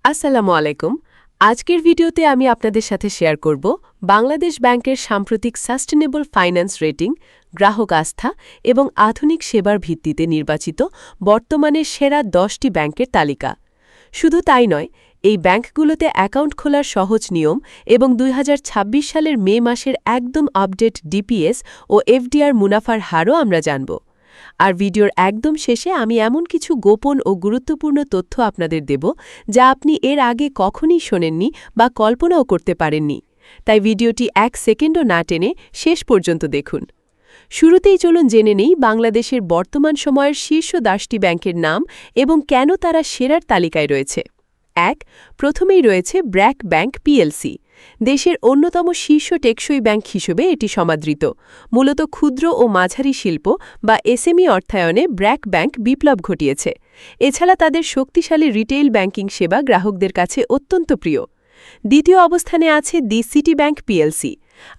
আসসালামু আলাইকুম। আজকের ভিডিওতে আমি আপনাদের সাথে শেয়ার করব বাংলাদেশ ব্যাংকের সাম্প্রতিক সাস্টেনেবল ফাইন্যান্স রেটিং, গ্রাহক আস্থা এবং আধুনিক সেবার ভিত্তিতে নির্বাচিত বর্তমানের সেরা 10টি ব্যাংকের তালিকা। শুধু তাই নয়, এই ব্যাংকগুলোতে অ্যাকাউন্ট খোলার সহজ নিয়ম এবং ২০২৬ সালের মে মাসের একদম আপডেট ডিপিএস ও এফডিআর মুনাফার হারও আমরা জানব। আর ভিডিওর একদম শেষে আমি এমন কিছু গোপন ও গুরুত্বপূর্ণ তথ্য আপনাদের দেব যা আপনি এর আগে কখনই শোনেননি বা কল্পনাও করতে পারেননি। তাই ভিডিওটি 1 সেকেন্ডও না টেনে শেষ পর্যন্ত দেখুন। শুরুতেই চলুন জেনে নেই বাংলাদেশের বর্তমান সময়ের শীর্ষ 10টি ব্যাংকের নাম এবং কেন তারা সেরার তালিকায় রয়েছে। প্রথমেই রয়েছে ব্র্যাক ব্যাংক পিএলসি। দেশের অন্যতম শীর্ষ টেকসই ব্যাংক হিসেবে এটি সমাদৃত। মূলত ক্ষুদ্র ও মাঝারি শিল্প বা এসএমই অর্থায়নে ব্র্যাক ব্যাংক বিপ্লব ঘটিয়েছে। এছাড়া তাদের শক্তিশালী রিটেইল ব্যাংকিং সেবা গ্রাহকদের কাছে অত্যন্ত প্রিয়। দ্বিতীয় অবস্থানে আছে দি সিটি ব্যাংক পিএলসি।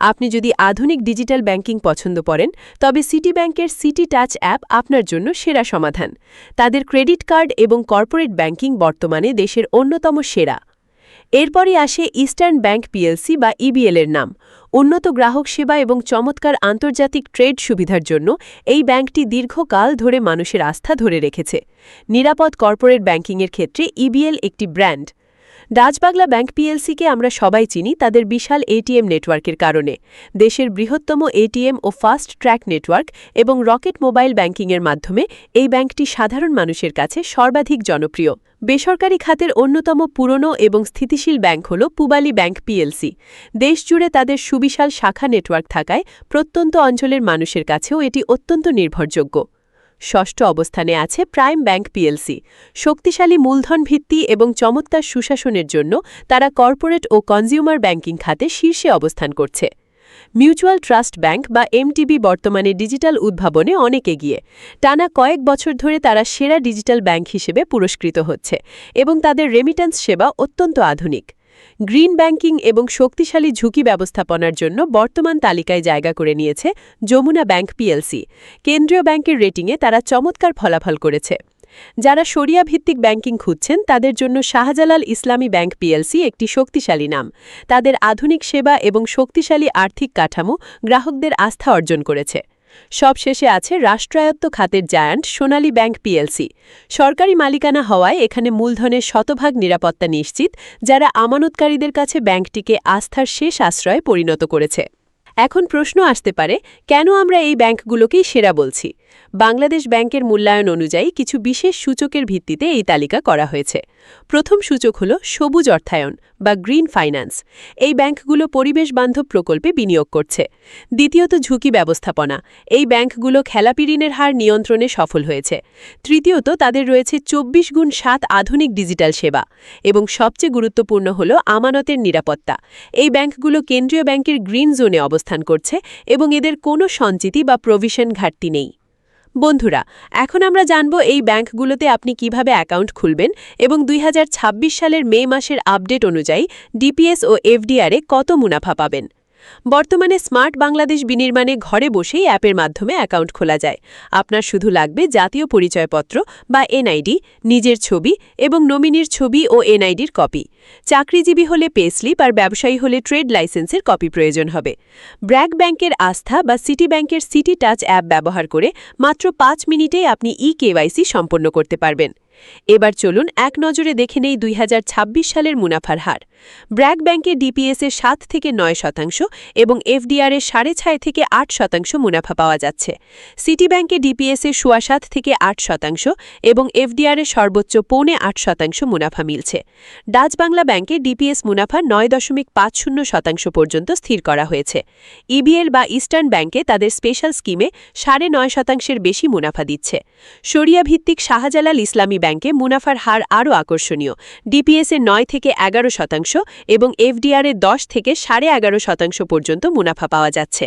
আপনি যদি আধুনিক ডিজিটাল ব্যাংকিং পছন্দ করেন, তবে সিটি ব্যাংকের সিটি টাচ অ্যাপ আপনার জন্য সেরা সমাধান। তাদের ক্রেডিট কার্ড এবং কর্পোরেট ব্যাংকিং বর্তমানে দেশের অন্যতম সেরা। এরপরই আসে ইস্টার্ন ব্যাংক পিএলসি বা ইবিএল-এর নাম। উন্নত গ্রাহক সেবা এবং চমৎকার আন্তর্জাতিক ট্রেড সুবিধার জন্য এই ব্যাংকটি দীর্ঘকাল ধরে মানুষের আস্থা ধরে রেখেছে। নিরাপদ কর্পোরেট ব্যাংকিংয়ের ক্ষেত্রে ইবিএল একটি ব্র্যান্ড। ডাচবাংলা ব্যাংক পিএলসিকে আমরা সবাই চিনি তাদের বিশাল এটিএম নেটওয়ার্কের কারণে। দেশের বৃহত্তম এটিএম ও ফাস্ট ট্র্যাক নেটওয়ার্ক এবং রকেট মোবাইল ব্যাংকিংয়ের মাধ্যমে এই ব্যাংকটি সাধারণ মানুষের কাছে সর্বাধিক জনপ্রিয়। বেসরকারি খাতের অন্যতম পুরনো এবং স্থিতিশীল ব্যাংক হল পূবালী ব্যাংক পিএলসি। দেশজুড়ে তাদের সুবিশাল শাখা নেটওয়ার্ক থাকায় প্রত্যন্ত অঞ্চলের মানুষের কাছেও এটি অত্যন্ত নির্ভরযোগ্য। ষষ্ঠ অবস্থানে আছে প্রাইম ব্যাংক পিএলসি। শক্তিশালী মূলধন ভিত্তি এবং চমৎকার সুশাসনের জন্য তারা কর্পোরেট ও কনজিউমার ব্যাংকিং খাতে শীর্ষে অবস্থান করছে। মিউচুয়াল ট্রাস্ট ব্যাংক বা এমটিবি বর্তমানে ডিজিটাল উদ্ভাবনে অনেক এগিয়ে। টানা কয়েক বছর ধরে তারা সেরা ডিজিটাল ব্যাংক হিসেবে পুরস্কৃত হচ্ছে এবং তাদের রেমিট্যান্স সেবা অত্যন্ত আধুনিক। গ্রিন ব্যাংকিং এবং শক্তিশালী ঝুঁকি ব্যবস্থাপনার জন্য বর্তমান তালিকায় জায়গা করে নিয়েছে যমুনা ব্যাংক পিএলসি। কেন্দ্রীয় ব্যাংকের রেটিংয়ে তারা চমৎকার ফলাফল করেছে। যারা শরিয়া ভিত্তিক ব্যাংকিং খুঁজছেন তাদের জন্য শাহজালাল ইসলামী ব্যাংক পিএলসি একটি শক্তিশালী নাম। তাদের আধুনিক সেবা এবং শক্তিশালী আর্থিক কাঠামো গ্রাহকদের আস্থা অর্জন করেছে। সবশেষে আছে রাষ্ট্রায়ত্ত খাতের জায়ান্ট সোনালী ব্যাংক পিএলসি। সরকারি মালিকানা হওয়ায় এখানে মূলধনের শতভাগ নিরাপত্তা নিশ্চিত, যারা আমানতকারীদের কাছে ব্যাংকটিকে আস্থার শেষ আশ্রয়ে পরিণত করেছে। এখন প্রশ্ন আসতে পারে, কেন আমরা এই ব্যাংকগুলোকেই সেরা বলছি? বাংলাদেশ ব্যাংকের মূল্যায়ন অনুযায়ী কিছু বিশেষ সূচকের ভিত্তিতে এই তালিকা করা হয়েছে। প্রথম সূচক হল সবুজ অর্থায়ন বা গ্রিন ফাইন্যান্স। এই ব্যাংকগুলো পরিবেশবান্ধব প্রকল্পে বিনিয়োগ করছে। দ্বিতীয়ত ঝুঁকি ব্যবস্থাপনা। এই ব্যাংকগুলো খেলাপি ঋণের হার নিয়ন্ত্রণে সফল হয়েছে। তৃতীয়ত তাদের রয়েছে 24x7 আধুনিক ডিজিটাল সেবা। এবং সবচেয়ে গুরুত্বপূর্ণ হল আমানতের নিরাপত্তা। এই ব্যাংকগুলো কেন্দ্রীয় ব্যাংকের গ্রিন জোনে অবস্থান করছে এবং এদের কোনো সঞ্চিতি বা প্রভিশন ঘাটতি নেই। বন্ধুরা, এখন আমরা জানব এই ব্যাংকগুলোতে আপনি কিভাবে অ্যাকাউন্ট খুলবেন এবং ২০২৬ সালের মে মাসের আপডেট অনুযায়ী ডিপিএস ও এফডিআরে কত মুনাফা পাবেন। বর্তমানে স্মার্ট বাংলাদেশ বিনির্মাণে ঘরে বসেই অ্যাপের মাধ্যমে অ্যাকাউন্ট খোলা যায়। আপনার শুধু লাগবে জাতীয় পরিচয়পত্র বা এনআইডি, নিজের ছবি এবং নমিনির ছবি ও এনআইডির কপি। চাকরিজীবী হলে পে স্লিপ আর ব্যবসায়ী হলে ট্রেড লাইসেন্সের কপি প্রয়োজন হবে। ব্র্যাক ব্যাংকের আস্থা বা সিটি ব্যাংকের সিটি টাচ অ্যাপ ব্যবহার করে মাত্র 5 মিনিটেই আপনি ইকেওয়াইসি সম্পন্ন করতে পারবেন। এবার চলুন এক নজরে দেখে নেই ২০২৬ সালের মুনাফার হার। ব্র্যাক ব্যাংকে ডিপিএসের 7 থেকে 9% এবং এফডিআরের 6.5 থেকে 8% মুনাফা পাওয়া যাচ্ছে। সিটি ব্যাংকে ডিপিএসের 7.25 থেকে 8% এবং এফডিআরের সর্বোচ্চ 7.5% মুনাফা মিলছে। ডাচবাংলা ব্যাংকে ডিপিএস মুনাফা 9.50% পর্যন্ত স্থির করা হয়েছে। ইবিএল বা ইস্টার্ন ব্যাংকে তাদের স্পেশাল স্কিমে 9.5%-এর বেশি মুনাফা দিচ্ছে। শরিয়া ভিত্তিক শাহজালাল ইসলামী ব্যাংকে মুনাফার হার আরও আকর্ষণীয়। ডিপিএসের 9 থেকে 11% এবং এফডিআরের 10 থেকে 11.5% পর্যন্ত মুনাফা পাওয়া যাচ্ছে।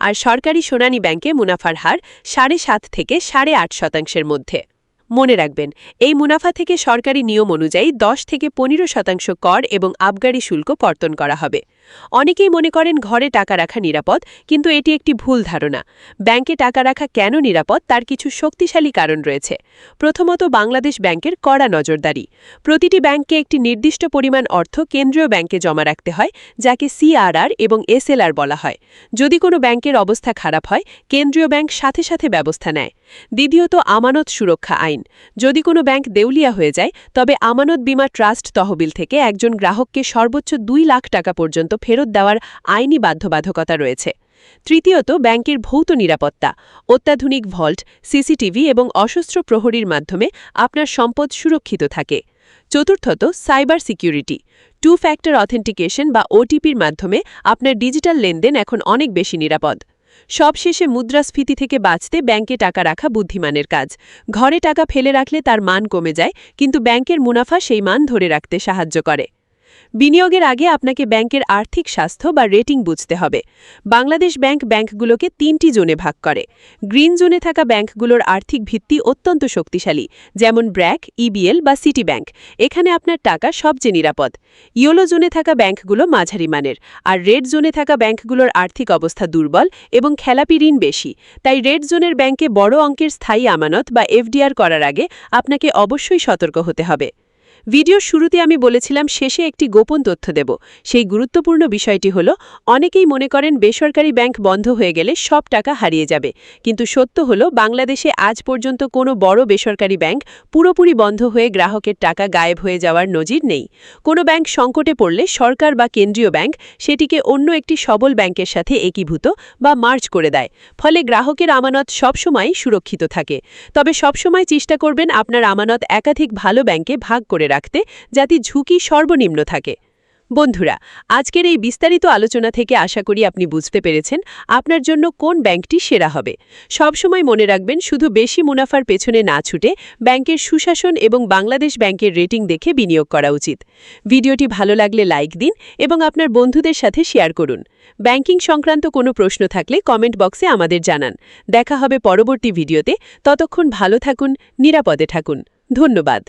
আর সরকারি সোনালী ব্যাংকে মুনাফার হার 7.5 থেকে 8.5%-এর মধ্যে। মনে রাখবেন, এই মুনাফা থেকে সরকারি নিয়ম অনুযায়ী 10 থেকে 15% কর এবং আবগারি শুল্ক কর্তন করা হবে। অনেকেই মনে করেন ঘরে টাকা রাখা নিরাপদ, কিন্তু এটি একটি ভুল ধারণা। ব্যাংকে টাকা রাখা কেন নিরাপদ তার কিছু শক্তিশালী কারণ রয়েছে। প্রথমত, বাংলাদেশ ব্যাংকের কড়া নজরদারি। প্রতিটি ব্যাংককে একটি নির্দিষ্ট পরিমাণ অর্থ কেন্দ্রীয় ব্যাংকে জমা রাখতে হয়, যাকে সিআরআর এবং এসএলআর বলা হয়। যদি কোনো ব্যাংকের অবস্থা খারাপ হয়, কেন্দ্রীয় ব্যাংক সাথে সাথে ব্যবস্থা নেয়। দ্বিতীয়ত, আমানত সুরক্ষা আইন। যদি কোনো ব্যাংক দেউলিয়া হয়ে যায়, তবে আমানত বীমা ট্রাস্ট তহবিল থেকে একজন গ্রাহককে সর্বোচ্চ 2 লাখ টাকা পর্যন্ত ফেরত দেওয়ার আইনি বাধ্যবাধকতা রয়েছে। তৃতীয়ত, ব্যাংকের ভৌত নিরাপত্তা। অত্যাধুনিক ভল্ট, সিসিটিভি এবং অসশস্ত্র প্রহরীর মাধ্যমে আপনার সম্পদ সুরক্ষিত থাকে। চতুর্থত, সাইবার সিকিউরিটি। 2 ফ্যাক্টর অথেন্টিকেশন বা ওটিপির মাধ্যমে আপনার ডিজিটাল লেনদেন এখন অনেক বেশি নিরাপদ। সবশেষে, মুদ্রাস্ফীতি থেকে বাঁচতে ব্যাংকে টাকা রাখা বুদ্ধিমানের কাজ। ঘরে টাকা ফেলে রাখলে তার মান কমে যায়, কিন্তু ব্যাংকের মুনাফা সেই মান ধরে রাখতে সাহায্য করে। বিনিয়োগের আগে আপনাকে ব্যাংকের আর্থিক স্বাস্থ্য বা রেটিং বুঝতে হবে। বাংলাদেশ ব্যাংক ব্যাংকগুলোকে 3টি জোনে ভাগ করে। গ্রিন জোনে থাকা ব্যাংকগুলোর আর্থিক ভিত্তি অত্যন্ত শক্তিশালী, যেমন ব্র্যাক, ইবিএল বা সিটি ব্যাংক। এখানে আপনার টাকা সবচেয়ে নিরাপদ। ইয়েলো জোনে থাকা ব্যাংকগুলো মাঝারি মানের, আর রেড জোনে থাকা ব্যাংকগুলোর আর্থিক অবস্থা দুর্বল এবং খেলাপি ঋণ বেশি। তাই রেড জোনের ব্যাংকে বড় অঙ্কের স্থায়ী আমানত বা এফডিআর করার আগে আপনাকে অবশ্যই সতর্ক হতে হবে। ভিডিওর শুরুতে আমি বলেছিলাম শেষে একটি গোপন তথ্য দেব। সেই গুরুত্বপূর্ণ বিষয়টি হল, অনেকেই মনে করেন বেসরকারি ব্যাংক বন্ধ হয়ে গেলে সব টাকা হারিয়ে যাবে। কিন্তু সত্য হল, বাংলাদেশে আজ পর্যন্ত কোনো বড় বেসরকারি ব্যাংক পুরোপুরি বন্ধ হয়ে গ্রাহকের টাকা গায়েব হয়ে যাওয়ার নজির নেই। কোনো ব্যাংক সংকটে পড়লে সরকার বা কেন্দ্রীয় ব্যাংক সেটিকে অন্য একটি সবল ব্যাংকের সাথে একীভূত বা মার্জ করে দেয়। ফলে গ্রাহকের আমানত সবসময় সুরক্ষিত থাকে। তবে সবসময় চেষ্টা করবেন আপনার আমানত একাধিক ভালো ব্যাংকে ভাগ করে রাখতে, যাতে ঝুঁকি সর্বনিম্ন থাকে। বন্ধুরা, আজকের এই বিস্তারিত আলোচনা থেকে আশা করি আপনি বুঝতে পেরেছেন আপনার জন্য কোন ব্যাংকটি সেরা হবে। সবসময় মনে রাখবেন, শুধু বেশি মুনাফার পেছনে না ছুটে ব্যাংকের সুশাসন এবং বাংলাদেশ ব্যাংকের রেটিং দেখে বিনিয়োগ করা উচিত। ভিডিওটি ভালো লাগলে লাইক দিন এবং আপনার বন্ধুদের সাথে শেয়ার করুন। ব্যাংকিং সংক্রান্ত কোনো প্রশ্ন থাকলে কমেন্ট বক্সে আমাদের জানান। দেখা হবে পরবর্তী ভিডিওতে। ততক্ষণ ভালো থাকুন, নিরাপদে থাকুন। ধন্যবাদ।